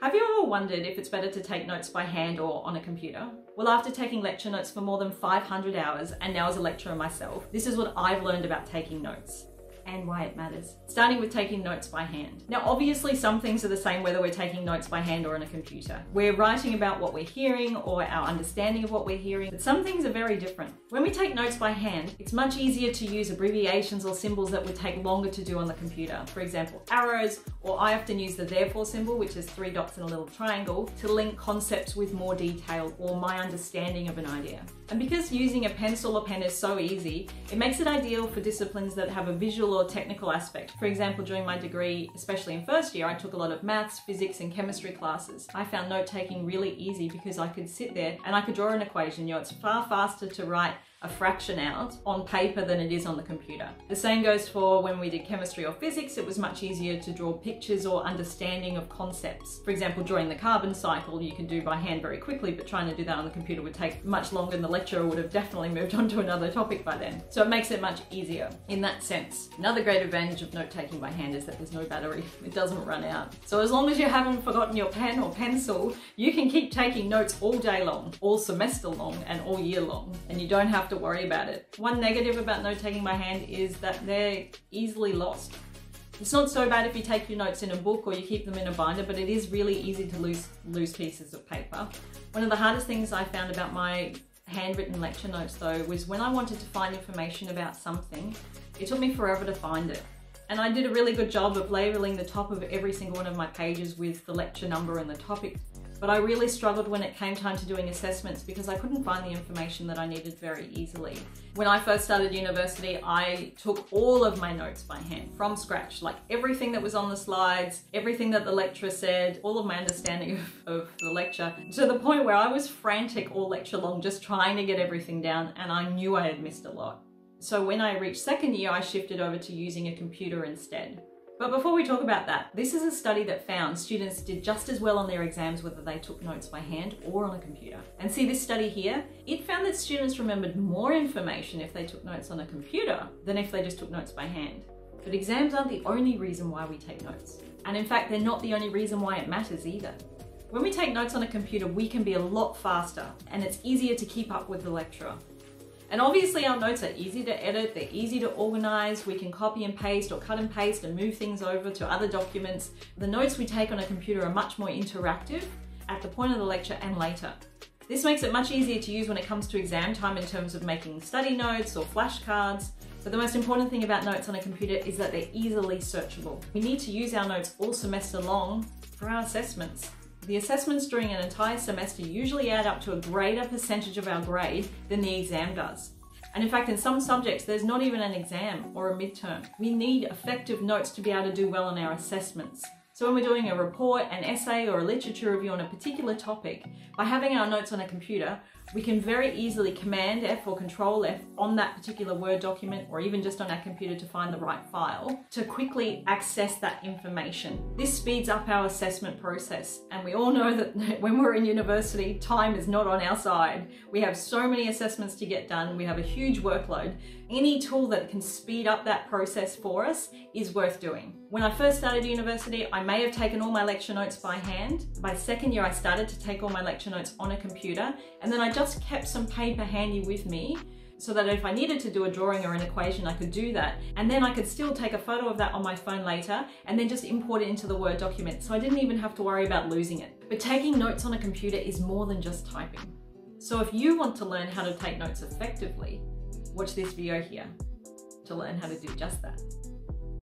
Have you ever wondered if it's better to take notes by hand or on a computer? Well, after taking lecture notes for more than 500 hours and now as a lecturer myself, this is what I've learned about taking notes and why it matters. Starting with taking notes by hand. Now, obviously some things are the same whether we're taking notes by hand or on a computer. We're writing about what we're hearing or our understanding of what we're hearing, but some things are very different. When we take notes by hand, it's much easier to use abbreviations or symbols that would take longer to do on the computer. For example, arrows, or I often use the therefore symbol, which is 3 dots and a little triangle, to link concepts with more detail or my understanding of an idea. And because using a pencil or pen is so easy, it makes it ideal for disciplines that have a visual or technical aspect. For example, during my degree, especially in first year, I took a lot of maths, physics, and chemistry classes. I found note-taking really easy because I could sit there and I could draw an equation. You know, it's far faster to write a fraction out on paper than it is on the computer. The same goes for when we did chemistry or physics. It was much easier to draw pictures or understanding of concepts. For example, drawing the carbon cycle you can do by hand very quickly, but trying to do that on the computer would take much longer and the lecturer would have definitely moved on to another topic by then. So it makes it much easier in that sense. Another great advantage of note-taking by hand is that there's no battery. It doesn't run out. So as long as you haven't forgotten your pen or pencil, you can keep taking notes all day long, all semester long, and all year long, and you don't have to worry about it. One negative about note-taking by hand is that they're easily lost. It's not so bad if you take your notes in a book or you keep them in a binder, but it is really easy to lose pieces of paper. One of the hardest things I found about my handwritten lecture notes though was when I wanted to find information about something, it took me forever to find it. And I did a really good job of labeling the top of every single one of my pages with the lecture number and the topic. But I really struggled when it came time to doing assessments because I couldn't find the information that I needed very easily. When I first started university, I took all of my notes by hand from scratch, like everything that was on the slides, everything that the lecturer said, all of my understanding of the lecture, to the point where I was frantic all lecture long just trying to get everything down, and I knew I had missed a lot. So when I reached second year, I shifted over to using a computer instead. But before we talk about that, this is a study that found students did just as well on their exams whether they took notes by hand or on a computer. And see this study here? It found that students remembered more information if they took notes on a computer than if they just took notes by hand. But exams aren't the only reason why we take notes. And in fact, they're not the only reason why it matters either. When we take notes on a computer, we can be a lot faster and it's easier to keep up with the lecturer. And obviously our notes are easy to edit, they're easy to organize, we can copy and paste or cut and paste and move things over to other documents. The notes we take on a computer are much more interactive at the point of the lecture and later. This makes it much easier to use when it comes to exam time in terms of making study notes or flashcards. But the most important thing about notes on a computer is that they're easily searchable. We need to use our notes all semester long for our assessments. The assessments during an entire semester usually add up to a greater percentage of our grade than the exam does. And in fact, in some subjects, there's not even an exam or a midterm. We need effective notes to be able to do well on our assessments. So when we're doing a report, an essay, or a literature review on a particular topic, by having our notes on a computer, we can very easily Command F or Control F on that particular Word document, or even just on our computer to find the right file, to quickly access that information. This speeds up our assessment process. And we all know that when we're in university, time is not on our side. We have so many assessments to get done. We have a huge workload. Any tool that can speed up that process for us is worth doing. When I first started university, I may have taken all my lecture notes by hand. By second year, I started to take all my lecture notes on a computer, and then I just kept some paper handy with me so that if I needed to do a drawing or an equation, I could do that. And then I could still take a photo of that on my phone later and then just import it into the Word document. So I didn't even have to worry about losing it. But taking notes on a computer is more than just typing. So if you want to learn how to take notes effectively, watch this video here to learn how to do just that.